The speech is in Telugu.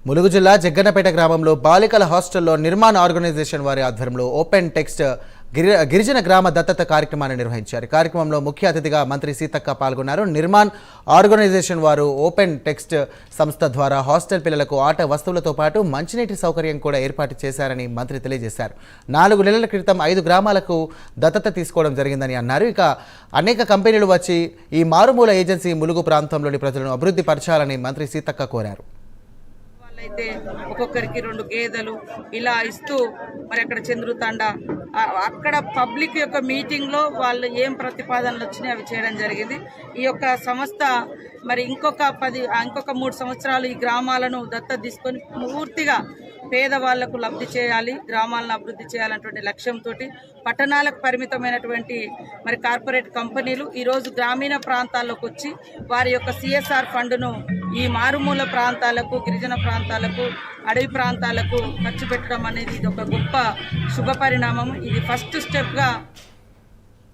ములుగు జిల్లా జగ్గన్నపేట గ్రామంలో బాలికల హాస్టల్లో నిర్మాణ ఆర్గనైజేషన్ వారి ఆధ్వర్యంలో ఓపెన్ టెక్స్ట్ గిరిజన గ్రామ దత్తత కార్యక్రమాన్ని నిర్వహించారు. కార్యక్రమంలో ముఖ్య అతిథిగా మంత్రి సీతక్క పాల్గొన్నారు. నిర్మాణ్ ఆర్గనైజేషన్ వారు ఓపెన్ టెక్స్ట్ సంస్థ ద్వారా హాస్టల్ పిల్లలకు ఆట వస్తువులతో పాటు మంచినీటి సౌకర్యం కూడా ఏర్పాటు చేశారని మంత్రి తెలియజేశారు. 4 నెలల క్రితం 5 గ్రామాలకు దత్తత తీసుకోవడం జరిగిందని అన్నారు. ఇక అనేక కంపెనీలు వచ్చి ఈ మారుమూల ఏజెన్సీ ములుగు ప్రాంతంలోని ప్రజలను అభివృద్ధి పరచాలని మంత్రి సీతక్క కోరారు. అయితే ఒక్కొక్కరికి 2 గేదెలు ఇలా ఇస్తూ మరి అక్కడ చంద్రుతండ అక్కడ పబ్లిక్ యొక్క మీటింగ్లో వాళ్ళు ఏం ప్రతిపాదనలు వచ్చినాయి అవి చేయడం జరిగింది. ఈ యొక్క సంస్థ మరి ఇంకొక 3 సంవత్సరాలు ఈ గ్రామాలను దత్తత తీసుకొని పూర్తిగా పేదవాళ్లకు లబ్ధి చేయాలి, గ్రామాలను అభివృద్ధి చేయాలన్నటువంటి లక్ష్యంతో పట్టణాలకు పరిమితమైనటువంటి మరి కార్పొరేట్ కంపెనీలు ఈరోజు గ్రామీణ ప్రాంతాల్లోకి వచ్చి వారి యొక్క CSR ఫండ్ను ఈ మారుమూల ప్రాంతాలకు, గిరిజన ప్రాంతాలకు, అడవి ప్రాంతాలకు ఖర్చు పెట్టడం అనేది ఇది ఒక గొప్ప శుభ పరిణామం. ఇది ఫస్ట్ స్టెప్గా